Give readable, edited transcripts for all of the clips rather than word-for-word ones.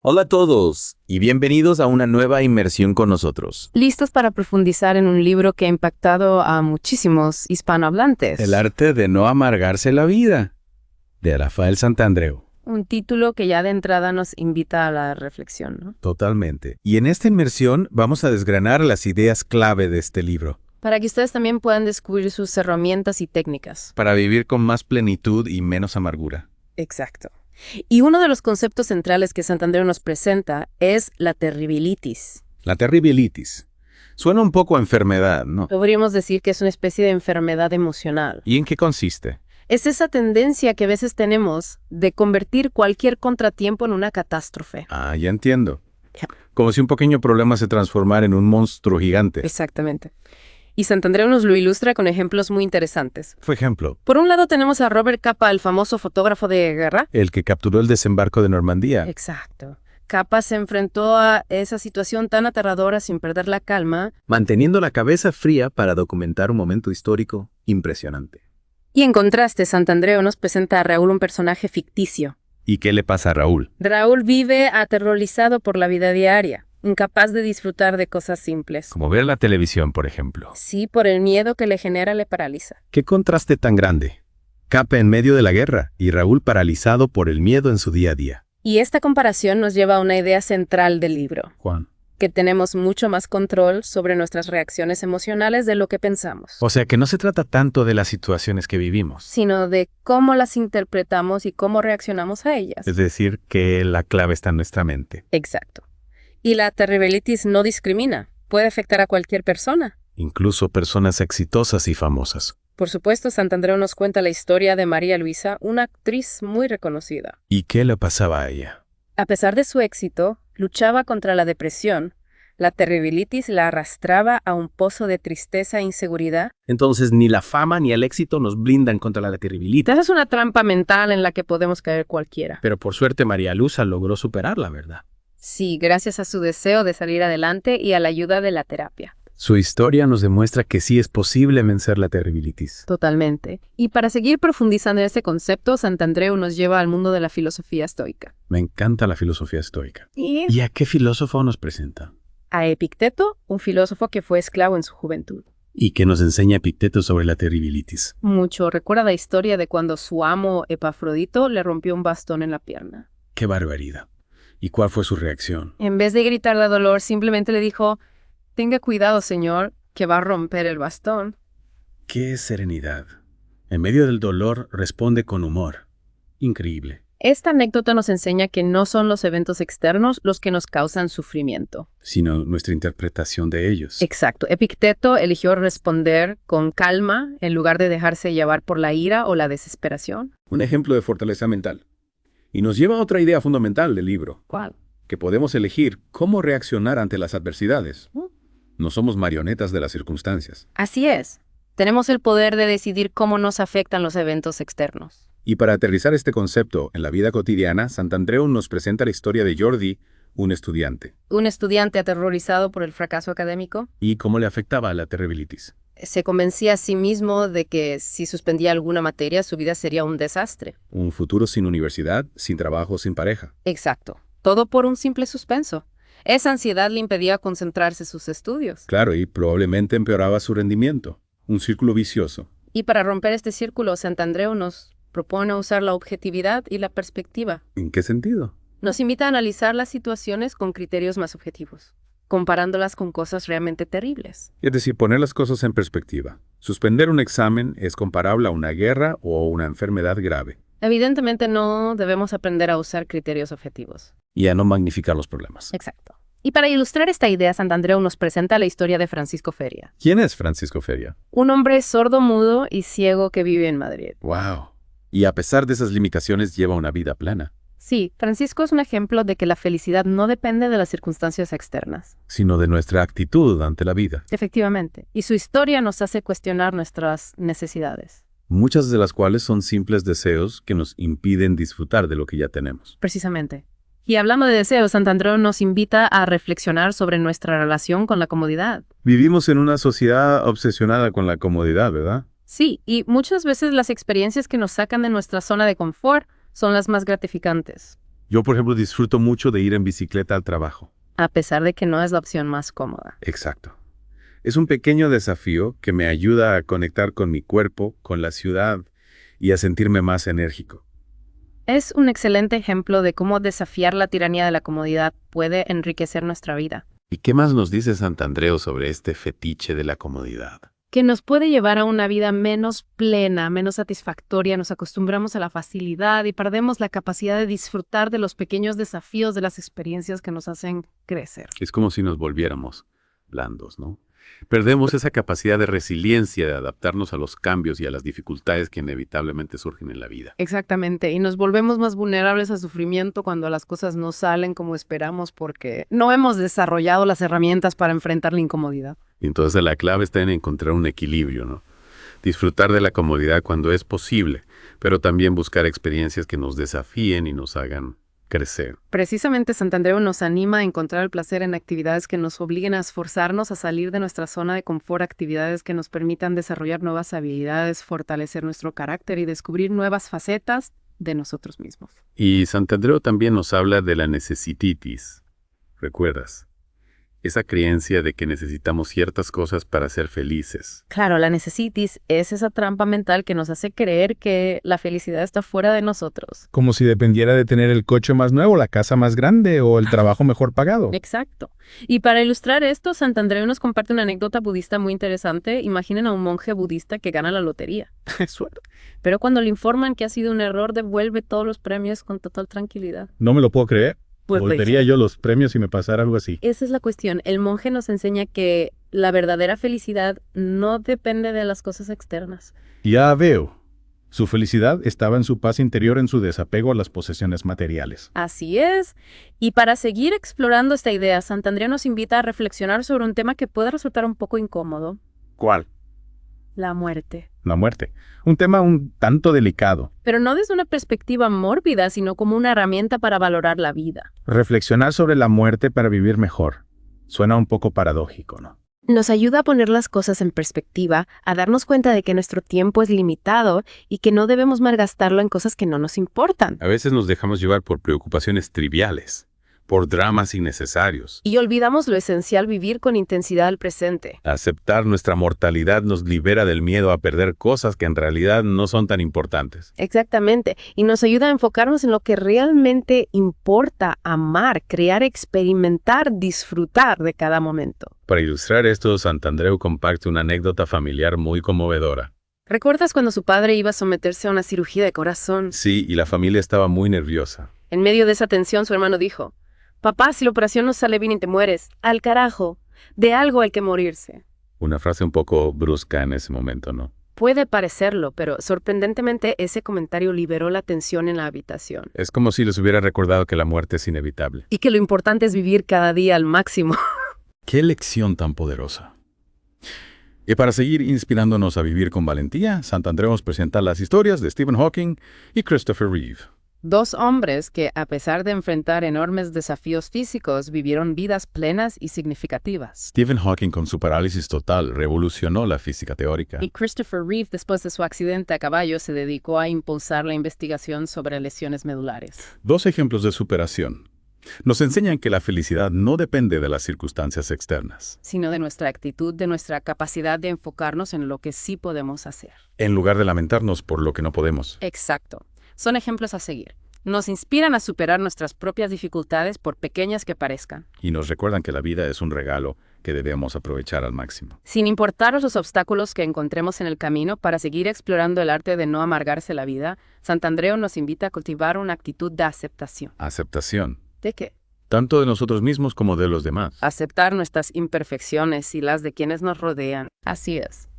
Hola a todos y bienvenidos a una nueva inmersión con nosotros. Listos para profundizar en un libro que ha impactado a muchísimos hispanohablantes. El arte de no amargarse la vida, de Rafael Santandreu. Un título que ya de entrada nos invita a la reflexión, ¿no? Totalmente. Y en esta inmersión vamos a desgranar las ideas clave de este libro. Para que ustedes también puedan descubrir sus herramientas y técnicas. Para vivir con más plenitud y menos amargura. Exacto. Y uno de los conceptos centrales que Santandreu nos presenta es la terribilitis. La terribilitis. Suena un poco a enfermedad, ¿no? Podríamos decir que es una especie de enfermedad emocional. ¿Y en qué consiste? Es esa tendencia que a veces tenemos de convertir cualquier contratiempo en una catástrofe. Ah, ya entiendo. Como si un pequeño problema se transformara en un monstruo gigante. Exactamente. Y Santandreu nos lo ilustra con ejemplos muy interesantes. Por ejemplo, Por un lado tenemos a Robert Capa, el famoso fotógrafo de guerra. el que capturó el desembarco de Normandía. Exacto. Capa se enfrentó a esa situación tan aterradora sin perder la calma. Manteniendo la cabeza fría para documentar un momento histórico impresionante. Y en contraste, Santandreu nos presenta a Raúl, un personaje ficticio. ¿Y qué le pasa a Raúl? Raúl vive aterrorizado por la vida diaria, incapaz de disfrutar de cosas simples. Como ver la televisión, por ejemplo. Sí, por el miedo que le genera le paraliza. ¿Qué contraste tan grande? Capa en medio de la guerra y Raúl paralizado por el miedo en su día a día. Y esta comparación nos lleva a una idea central del libro, Juan. que tenemos mucho más control sobre nuestras reacciones emocionales de lo que pensamos, O sea que no se trata tanto de las situaciones que vivimos. sino de cómo las interpretamos y cómo reaccionamos a ellas. Es decir, que la clave está en nuestra mente. Exacto. Y la terribilitis no discrimina, puede afectar a cualquier persona. Incluso personas exitosas y famosas. Por supuesto, Santandreu nos cuenta la historia de María Luisa, una actriz muy reconocida. ¿Y qué le pasaba a ella? A pesar de su éxito, luchaba contra la depresión. La terribilitis la arrastraba a un pozo de tristeza e inseguridad. Entonces ni la fama ni el éxito nos blindan contra la terribilidad. Esa es una trampa mental en la que podemos caer cualquiera. Pero por suerte María Luisa logró superarla, ¿verdad? Sí, gracias a su deseo de salir adelante y a la ayuda de la terapia. Su historia nos demuestra que sí es posible vencer la terribilitis. Totalmente. Y para seguir profundizando en este concepto, Santandreu nos lleva al mundo de la filosofía estoica. Me encanta la filosofía estoica. Y ¿Y a qué filósofo nos presenta? a Epicteto, un filósofo que fue esclavo en su juventud. ¿Y qué nos enseña Epicteto sobre la terribilitis? Mucho. Recuerda la historia de cuando su amo Epafrodito le rompió un bastón en la pierna. ¡Qué barbaridad! ¿Y cuál fue su reacción? En vez de gritar de dolor, simplemente le dijo: «Tenga cuidado, señor, que va a romper el bastón». ¡Qué serenidad! En medio del dolor responde con humor. Increíble. Esta anécdota nos enseña que no son los eventos externos los que nos causan sufrimiento. Sino nuestra interpretación de ellos. Exacto. Epicteto eligió responder con calma en lugar de dejarse llevar por la ira o la desesperación. Un ejemplo de fortaleza mental. Y nos lleva a otra idea fundamental del libro, ¿Cuál? que podemos elegir cómo reaccionar ante las adversidades. No somos marionetas de las circunstancias. Así es. Tenemos el poder de decidir cómo nos afectan los eventos externos. Y para aterrizar este concepto en la vida cotidiana, Santandreu nos presenta la historia de Jordi, un estudiante, Un estudiante aterrorizado por el fracaso académico y cómo le afectaba la terribilitis. se convencía a sí mismo de que si suspendía alguna materia, su vida sería un desastre. Un futuro sin universidad, sin trabajo, sin pareja. Exacto. Todo por un simple suspenso. Esa ansiedad le impedía concentrarse en sus estudios. Claro, y probablemente empeoraba su rendimiento. Un círculo vicioso. Y para romper este círculo, Santandreu nos propone usar la objetividad y la perspectiva. ¿En qué sentido? Nos invita a analizar las situaciones con criterios más objetivos, comparándolas con cosas realmente terribles. Es decir, poner las cosas en perspectiva. Suspender un examen es comparable a una guerra o una enfermedad grave. Evidentemente no debemos aprender a usar criterios objetivos. Y a no magnificar los problemas. Exacto. Y para ilustrar esta idea, Santandreu nos presenta la historia de Francisco Feria, ¿Quién es Francisco Feria? un hombre sordo-mudo y ciego que vive en Madrid. ¡Wow! Y a pesar de esas limitaciones lleva una vida plena, Sí, Francisco es un ejemplo de que la felicidad no depende de las circunstancias externas. sino de nuestra actitud ante la vida, Efectivamente. Y su historia nos hace cuestionar nuestras necesidades. muchas de las cuales son simples deseos que nos impiden disfrutar de lo que ya tenemos. Precisamente. Y hablando de deseos, Santandreu nos invita a reflexionar sobre nuestra relación con la comodidad. Vivimos en una sociedad obsesionada con la comodidad, ¿verdad? Sí, y muchas veces las experiencias que nos sacan de nuestra zona de confort son las más gratificantes. Yo, por ejemplo, disfruto mucho de ir en bicicleta al trabajo. A pesar de que no es la opción más cómoda. Exacto. Es un pequeño desafío que me ayuda a conectar con mi cuerpo, con la ciudad y a sentirme más enérgico. Es un excelente ejemplo de cómo desafiar la tiranía de la comodidad puede enriquecer nuestra vida, ¿Y qué más nos dice Santandreu sobre este fetiche de la comodidad? que nos puede llevar a una vida menos plena, menos satisfactoria. Nos acostumbramos a la facilidad y perdemos la capacidad de disfrutar de los pequeños desafíos, de las experiencias que nos hacen crecer. Es como si nos volviéramos blandos, ¿no? Perdemos esa capacidad de resiliencia, de adaptarnos a los cambios y a las dificultades que inevitablemente surgen en la vida. Exactamente, y nos volvemos más vulnerables al sufrimiento cuando las cosas no salen como esperamos porque no hemos desarrollado las herramientas para enfrentar la incomodidad. Y entonces la clave está en encontrar un equilibrio, ¿no? Disfrutar de la comodidad cuando es posible, pero también buscar experiencias que nos desafíen y nos hagan crecer. Precisamente Santandreu nos anima a encontrar el placer en actividades que nos obliguen a esforzarnos a salir de nuestra zona de confort, actividades que nos permitan desarrollar nuevas habilidades, fortalecer nuestro carácter y descubrir nuevas facetas de nosotros mismos. Y Santandreu también nos habla de la necesititis. ¿Recuerdas? Esa creencia de que necesitamos ciertas cosas para ser felices. Claro, la necesitis es esa trampa mental que nos hace creer que la felicidad está fuera de nosotros. Como si dependiera de tener el coche más nuevo, la casa más grande o el trabajo mejor pagado. Exacto. Y para ilustrar esto, Santandreu nos comparte una anécdota budista muy interesante. Imaginen a un monje budista que gana la lotería. Suerte. Pero cuando le informan que ha sido un error, devuelve todos los premios con total tranquilidad. No me lo puedo creer. Pues, Voltería yo los premios si me pasara algo así. esa es la cuestión. El monje nos enseña que la verdadera felicidad no depende de las cosas externas. Ya veo. Su felicidad estaba en su paz interior, en su desapego a las posesiones materiales. Así es. Y para seguir explorando esta idea, Santandreu nos invita a reflexionar sobre un tema que puede resultar un poco incómodo: ¿Cuál? la muerte. La muerte. Un tema un tanto delicado. Pero no desde una perspectiva mórbida, sino como una herramienta para valorar la vida. Reflexionar sobre la muerte para vivir mejor. Suena un poco paradójico, ¿no? Nos ayuda a poner las cosas en perspectiva, a darnos cuenta de que nuestro tiempo es limitado y que no debemos malgastarlo en cosas que no nos importan. A veces nos dejamos llevar por preocupaciones triviales, por dramas innecesarios. Y olvidamos lo esencial: vivir con intensidad el presente. Aceptar nuestra mortalidad nos libera del miedo a perder cosas que en realidad no son tan importantes. Exactamente. Y nos ayuda a enfocarnos en lo que realmente importa: amar, crear, experimentar, disfrutar de cada momento. Para ilustrar esto, Santandreu comparte una anécdota familiar muy conmovedora. ¿Recuerdas cuando su padre iba a someterse a una cirugía de corazón? Sí, y la familia estaba muy nerviosa. En medio de esa tensión, su hermano dijo: «Papá, si la operación no sale bien y te mueres, al carajo, de algo hay que morirse». Una frase un poco brusca en ese momento, ¿no? Puede parecerlo, pero sorprendentemente ese comentario liberó la tensión en la habitación. Es como si les hubiera recordado que la muerte es inevitable. Y que lo importante es vivir cada día al máximo. ¡Qué lección tan poderosa! Y para seguir inspirándonos a vivir con valentía, Santandreu nos presenta las historias de Stephen Hawking y Christopher Reeve. Dos hombres que, a pesar de enfrentar enormes desafíos físicos, vivieron vidas plenas y significativas. Stephen Hawking, con su parálisis total, revolucionó la física teórica. Y Christopher Reeve, después de su accidente a caballo, se dedicó a impulsar la investigación sobre lesiones medulares. Dos ejemplos de superación. Nos enseñan que la felicidad no depende de las circunstancias externas. Sino de nuestra actitud, de nuestra capacidad de enfocarnos en lo que sí podemos hacer. En lugar de lamentarnos por lo que no podemos. Exacto. Son ejemplos a seguir. Nos inspiran a superar nuestras propias dificultades, por pequeñas que parezcan. Y nos recuerdan que la vida es un regalo que debemos aprovechar al máximo. Sin importar los obstáculos que encontremos en el camino, para seguir explorando el arte de no amargarse la vida, Santandreu nos invita a cultivar una actitud de aceptación. Aceptación. ¿De qué? Tanto de nosotros mismos como de los demás. Aceptar nuestras imperfecciones y las de quienes nos rodean. Así es.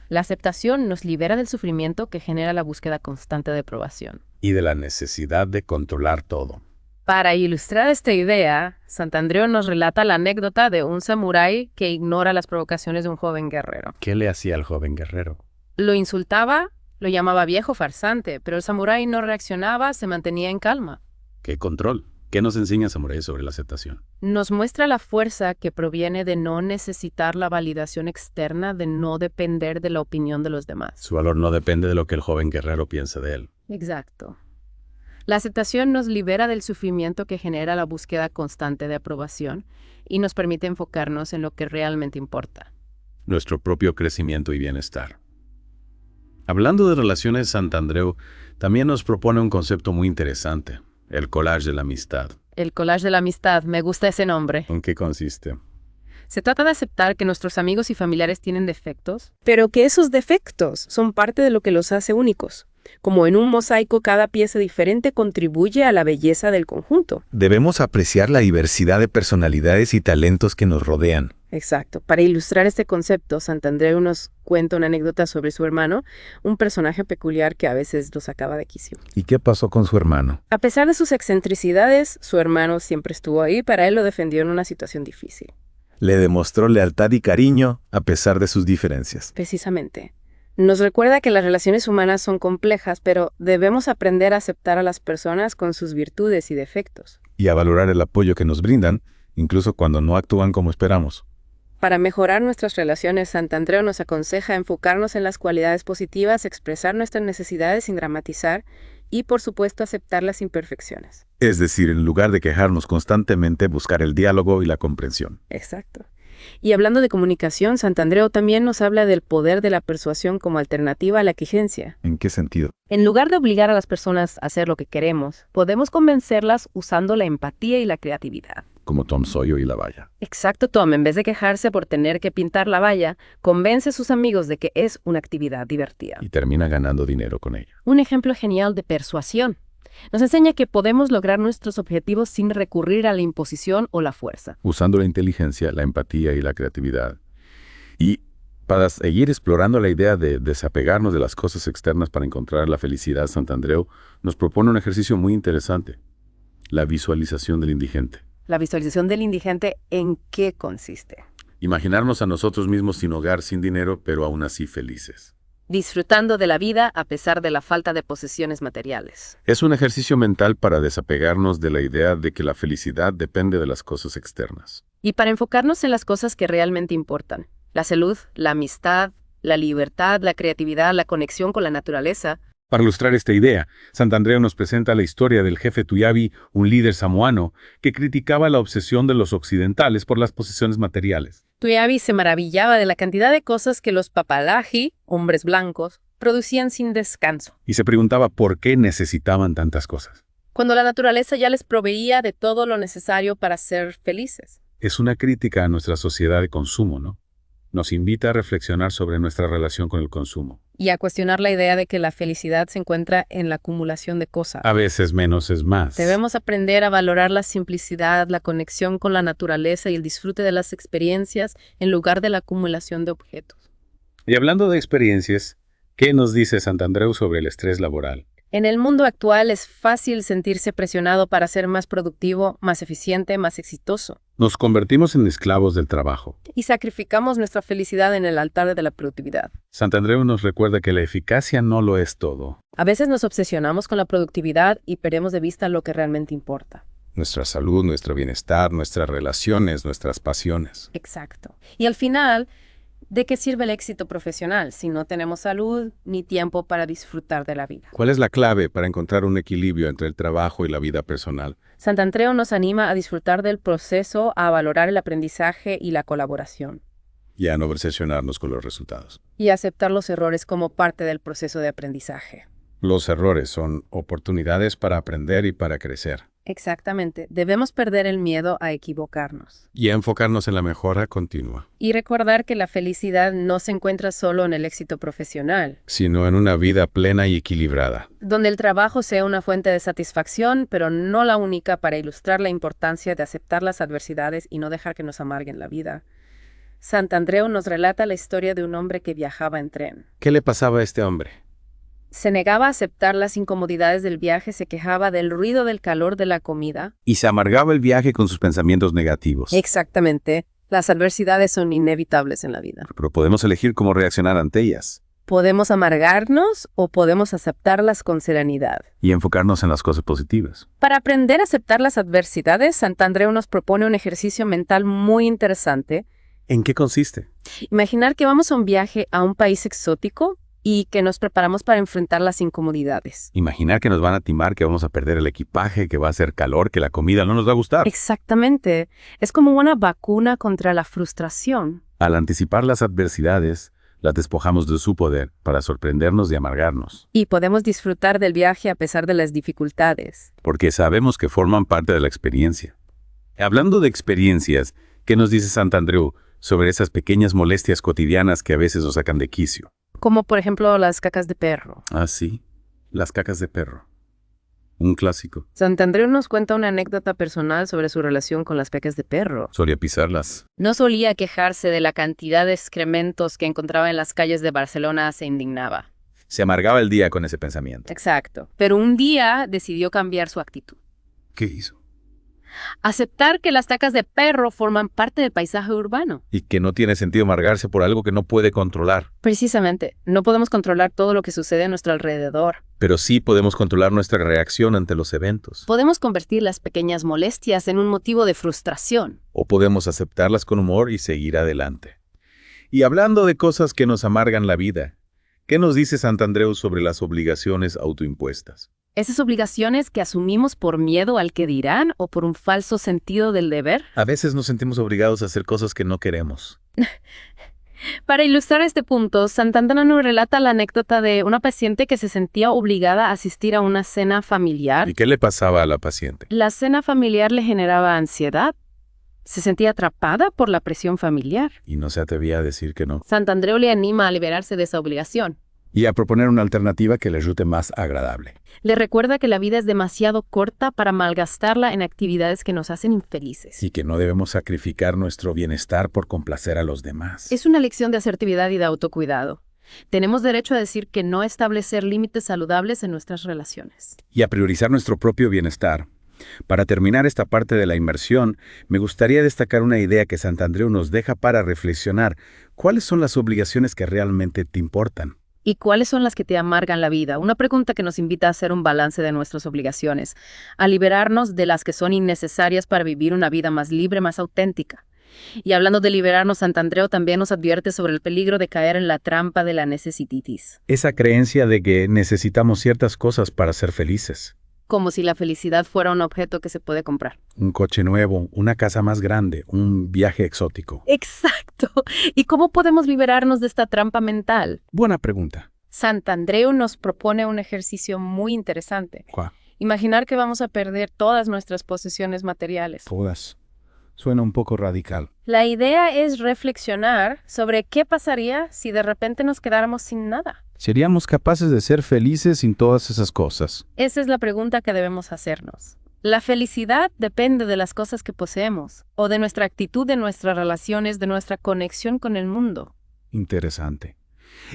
La aceptación nos libera del sufrimiento que genera la búsqueda constante de aprobación. Y de la necesidad de controlar todo. Para ilustrar esta idea, Santandreu nos relata la anécdota de un samurái que ignora las provocaciones de un joven guerrero. ¿Qué le hacía al joven guerrero? Lo insultaba, lo llamaba viejo farsante, pero el samurái no reaccionaba, se mantenía en calma. ¿Qué control? ¿Qué nos enseña Samurái sobre la aceptación? Nos muestra la fuerza que proviene de no necesitar la validación externa, de no depender de la opinión de los demás. Su valor no depende de lo que el joven guerrero piense de él. Exacto. La aceptación nos libera del sufrimiento que genera la búsqueda constante de aprobación y nos permite enfocarnos en lo que realmente importa. Nuestro propio crecimiento y bienestar. Hablando de relaciones, Santandreu también nos propone un concepto muy interesante, el collage de la amistad. El collage de la amistad, me gusta ese nombre. ¿En qué consiste? Se trata de aceptar que nuestros amigos y familiares tienen defectos, pero que esos defectos son parte de lo que los hace únicos. Como en un mosaico, cada pieza diferente contribuye a la belleza del conjunto. Debemos apreciar la diversidad de personalidades y talentos que nos rodean. Exacto. Para ilustrar este concepto, Santandreu nos cuenta una anécdota sobre su hermano, un personaje peculiar que a veces lo sacaba de quicio. ¿Y qué pasó con su hermano? A pesar de sus excentricidades, su hermano siempre estuvo ahí, para él lo defendió en una situación difícil. Le demostró lealtad y cariño a pesar de sus diferencias. Precisamente. Nos recuerda que las relaciones humanas son complejas, pero debemos aprender a aceptar a las personas con sus virtudes y defectos. Y a valorar el apoyo que nos brindan, incluso cuando no actúan como esperamos. Para mejorar nuestras relaciones, Santandreu nos aconseja enfocarnos en las cualidades positivas, expresar nuestras necesidades sin dramatizar y, por supuesto, aceptar las imperfecciones. Es decir, en lugar de quejarnos constantemente, buscar el diálogo y la comprensión. Exacto. Y hablando de comunicación, Santandreu también nos habla del poder de la persuasión como alternativa a la exigencia. ¿En qué sentido? En lugar de obligar a las personas a hacer lo que queremos, podemos convencerlas usando la empatía y la creatividad. Como Tom Sawyer y la valla. Exacto, Tom. En vez de quejarse por tener que pintar la valla, convence a sus amigos de que es una actividad divertida. Y termina ganando dinero con ella. Un ejemplo genial de persuasión. Nos enseña que podemos lograr nuestros objetivos sin recurrir a la imposición o la fuerza. Usando la inteligencia, la empatía y la creatividad. Y para seguir explorando la idea de desapegarnos de las cosas externas para encontrar la felicidad, Santandreu nos propone un ejercicio muy interesante, la visualización del indigente. La visualización del indigente, ¿en qué consiste? Imaginarnos a nosotros mismos sin hogar, sin dinero, pero aún así felices. Disfrutando de la vida a pesar de la falta de posesiones materiales. Es un ejercicio mental para desapegarnos de la idea de que la felicidad depende de las cosas externas. Y para enfocarnos en las cosas que realmente importan. La salud, la amistad, la libertad, la creatividad, la conexión con la naturaleza. Para ilustrar esta idea, Santandreu nos presenta la historia del jefe Tuyabi, un líder samoano, que criticaba la obsesión de los occidentales por las posesiones materiales. Tuyabi se maravillaba de la cantidad de cosas que los papalaji, hombres blancos, producían sin descanso, Y se preguntaba por qué necesitaban tantas cosas. cuando la naturaleza ya les proveía de todo lo necesario para ser felices. Es una crítica a nuestra sociedad de consumo, ¿no? Nos invita a reflexionar sobre nuestra relación con el consumo. Y a cuestionar la idea de que la felicidad se encuentra en la acumulación de cosas. A veces menos es más. Debemos aprender a valorar la simplicidad, la conexión con la naturaleza y el disfrute de las experiencias en lugar de la acumulación de objetos. Y hablando de experiencias, ¿qué nos dice Santandreu sobre el estrés laboral? En el mundo actual es fácil sentirse presionado para ser más productivo, más eficiente, más exitoso. Nos convertimos en esclavos del trabajo. Y sacrificamos nuestra felicidad en el altar de la productividad. Santandreu nos recuerda que la eficacia no lo es todo. A veces nos obsesionamos con la productividad y perdemos de vista lo que realmente importa. Nuestra salud, nuestro bienestar, nuestras relaciones, nuestras pasiones. Exacto. Y al final, ¿de qué sirve el éxito profesional si no tenemos salud ni tiempo para disfrutar de la vida? ¿Cuál es la clave para encontrar un equilibrio entre el trabajo y la vida personal? Santandreu nos anima a disfrutar del proceso, a valorar el aprendizaje y la colaboración. Y a no obsesionarnos con los resultados. Y aceptar los errores como parte del proceso de aprendizaje. Los errores son oportunidades para aprender y para crecer. Exactamente. Debemos perder el miedo a equivocarnos. Y a enfocarnos en la mejora continua, Y recordar que la felicidad no se encuentra solo en el éxito profesional, sino en una vida plena y equilibrada. donde el trabajo sea una fuente de satisfacción, pero no la única, para ilustrar la importancia de aceptar las adversidades y no dejar que nos amarguen la vida. Santandreu nos relata la historia de un hombre que viajaba en tren. ¿Qué le pasaba a este hombre? Se negaba a aceptar las incomodidades del viaje, se quejaba del ruido del calor de la comida. Y se amargaba el viaje con sus pensamientos negativos. Exactamente. Las adversidades son inevitables en la vida. Pero podemos elegir cómo reaccionar ante ellas. Podemos amargarnos o podemos aceptarlas con serenidad. Y enfocarnos en las cosas positivas. Para aprender a aceptar las adversidades, Santandreu nos propone un ejercicio mental muy interesante. ¿En qué consiste? Imaginar que vamos a un viaje a un país exótico y que nos preparamos para enfrentar las incomodidades. Imaginar que nos van a timar, que vamos a perder el equipaje, que va a hacer calor, que la comida no nos va a gustar. Exactamente. Es como una vacuna contra la frustración. Al anticipar las adversidades, las despojamos de su poder para sorprendernos y amargarnos, Y podemos disfrutar del viaje a pesar de las dificultades. porque sabemos que forman parte de la experiencia. Hablando de experiencias, ¿qué nos dice Santandreu sobre esas pequeñas molestias cotidianas que a veces nos sacan de quicio? Como por ejemplo las cacas de perro. Ah, sí, las cacas de perro. Un clásico. Santandreu nos cuenta una anécdota personal sobre su relación con las cacas de perro. Solía pisarlas. No solía quejarse de la cantidad de excrementos que encontraba en las calles de Barcelona, se indignaba. Se amargaba el día con ese pensamiento. Exacto. Pero un día decidió cambiar su actitud. ¿Qué hizo? Aceptar que las cacas de perro forman parte del paisaje urbano. Y que no tiene sentido amargarse por algo que no puede controlar. Precisamente, no podemos controlar todo lo que sucede a nuestro alrededor. Pero sí podemos controlar nuestra reacción ante los eventos. Podemos convertir las pequeñas molestias en un motivo de frustración. O podemos aceptarlas con humor y seguir adelante. Y hablando de cosas que nos amargan la vida, ¿qué nos dice Santandreu sobre las obligaciones autoimpuestas? Esas obligaciones que asumimos por miedo al que dirán o por un falso sentido del deber. A veces nos sentimos obligados a hacer cosas que no queremos. Para ilustrar este punto, Santandreu nos relata la anécdota de una paciente que se sentía obligada a asistir a una cena familiar. ¿Y qué le pasaba a la paciente? La cena familiar le generaba ansiedad. Se sentía atrapada por la presión familiar. Y no se atrevía a decir que no. Santandreu le anima a liberarse de esa obligación. Y a proponer una alternativa que le resulte más agradable. Le recuerda que la vida es demasiado corta para malgastarla en actividades que nos hacen infelices. Y que no debemos sacrificar nuestro bienestar por complacer a los demás. Es una lección de asertividad y de autocuidado. Tenemos derecho a decir que no, establecer límites saludables en nuestras relaciones. Y a priorizar nuestro propio bienestar. Para terminar esta parte de la inmersión, me gustaría destacar una idea que Santandreu nos deja para reflexionar. ¿Cuáles son las obligaciones que realmente te importan? ¿Y cuáles son las que te amargan la vida? Una pregunta que nos invita a hacer un balance de nuestras obligaciones, a liberarnos de las que son innecesarias para vivir una vida más libre, más auténtica. Y hablando de liberarnos, Santandreu también nos advierte sobre el peligro de caer en la trampa de la necesititis. Esa creencia de que necesitamos ciertas cosas para ser felices. Como si la felicidad fuera un objeto que se puede comprar. Un coche nuevo, una casa más grande, un viaje exótico. Exacto. ¿Y cómo podemos liberarnos de esta trampa mental? Buena pregunta. Santandreu nos propone un ejercicio muy interesante. ¿Cuál? Imaginar que vamos a perder todas nuestras posesiones materiales. Todas. Suena un poco radical. La idea es reflexionar sobre qué pasaría si de repente nos quedáramos sin nada. ¿Seríamos capaces de ser felices sin todas esas cosas? Esa es la pregunta que debemos hacernos. La felicidad depende de las cosas que poseemos, o de nuestra actitud, de nuestras relaciones, de nuestra conexión con el mundo. Interesante.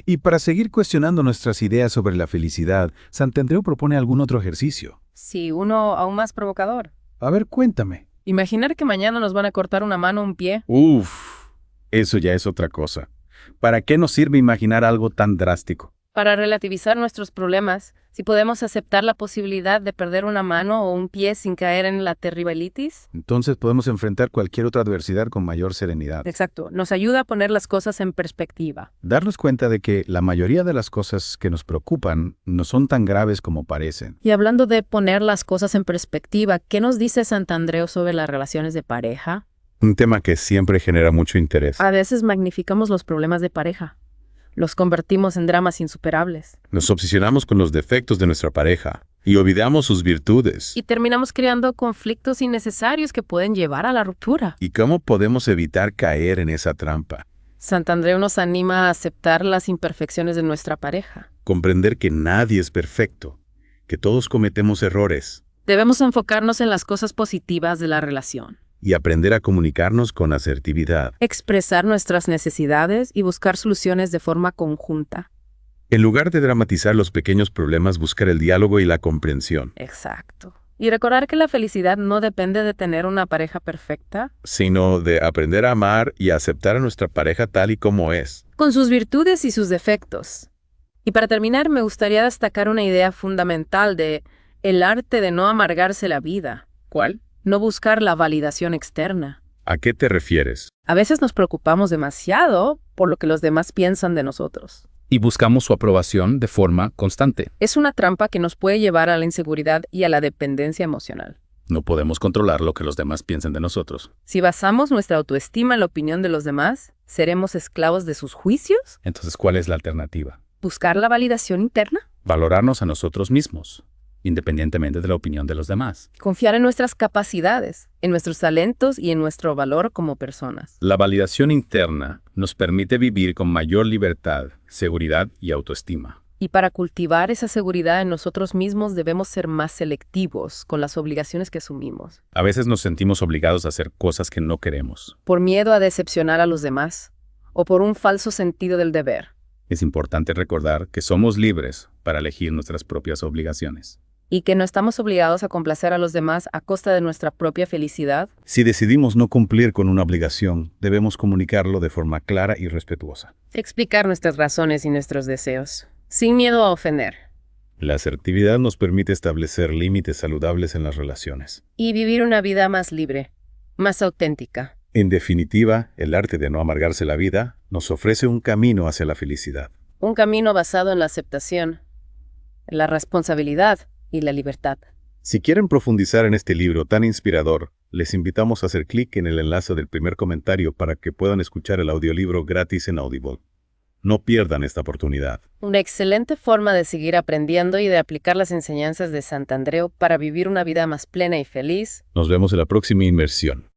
Y para seguir cuestionando nuestras ideas sobre la felicidad, Santandreu propone algún otro ejercicio. Sí, uno aún más provocador. A ver, cuéntame. Imaginar que mañana nos van a cortar una mano o un pie. Uf, eso ya es otra cosa. ¿Para qué nos sirve imaginar algo tan drástico? Para relativizar nuestros problemas, si podemos aceptar la posibilidad de perder una mano o un pie sin caer en la terribilitis. Entonces podemos enfrentar cualquier otra adversidad con mayor serenidad. Exacto, nos ayuda a poner las cosas en perspectiva. Darnos cuenta de que la mayoría de las cosas que nos preocupan no son tan graves como parecen. Y hablando de poner las cosas en perspectiva, ¿qué nos dice Santandreu sobre las relaciones de pareja? Un tema que siempre genera mucho interés. A veces magnificamos los problemas de pareja. Los convertimos en dramas insuperables. Nos obsesionamos con los defectos de nuestra pareja y olvidamos sus virtudes. Y terminamos creando conflictos innecesarios que pueden llevar a la ruptura. ¿Y cómo podemos evitar caer en esa trampa? Santandreu nos anima a aceptar las imperfecciones de nuestra pareja. Comprender que nadie es perfecto, que todos cometemos errores. Debemos enfocarnos en las cosas positivas de la relación. Y aprender a comunicarnos con asertividad. Expresar nuestras necesidades y buscar soluciones de forma conjunta. En lugar de dramatizar los pequeños problemas, buscar el diálogo y la comprensión. Exacto. Y recordar que la felicidad no depende de tener una pareja perfecta, Sino de aprender a amar y a aceptar a nuestra pareja tal y como es. con sus virtudes y sus defectos. Y para terminar, me gustaría destacar una idea fundamental de el arte de no amargarse la vida. ¿Cuál? No buscar la validación externa. ¿A qué te refieres? A veces nos preocupamos demasiado por lo que los demás piensan de nosotros. y buscamos su aprobación de forma constante. Es una trampa que nos puede llevar a la inseguridad y a la dependencia emocional. No podemos controlar lo que los demás piensen de nosotros. Si basamos nuestra autoestima en la opinión de los demás, ¿seremos esclavos de sus juicios? Entonces, ¿cuál es la alternativa? ¿Buscar la validación interna? Valorarnos a nosotros mismos, independientemente de la opinión de los demás. Confiar en nuestras capacidades, en nuestros talentos y en nuestro valor como personas. La validación interna nos permite vivir con mayor libertad, seguridad y autoestima. Y para cultivar esa seguridad en nosotros mismos debemos ser más selectivos con las obligaciones que asumimos. A veces nos sentimos obligados a hacer cosas que no queremos. Por miedo a decepcionar a los demás o por un falso sentido del deber. Es importante recordar que somos libres para elegir nuestras propias obligaciones. Y que no estamos obligados a complacer a los demás a costa de nuestra propia felicidad. Si decidimos no cumplir con una obligación, debemos comunicarlo de forma clara y respetuosa. Explicar nuestras razones y nuestros deseos, sin miedo a ofender. La asertividad nos permite establecer límites saludables en las relaciones. Y vivir una vida más libre, más auténtica. En definitiva, el arte de no amargarse la vida nos ofrece un camino hacia la felicidad. Un camino basado en la aceptación, la responsabilidad y la libertad. Si quieren profundizar en este libro tan inspirador, les invitamos a hacer clic en el enlace del primer comentario para que puedan escuchar el audiolibro gratis en Audible. No pierdan esta oportunidad. Una excelente forma de seguir aprendiendo y de aplicar las enseñanzas de Santandreu para vivir una vida más plena y feliz. Nos vemos en la próxima inmersión.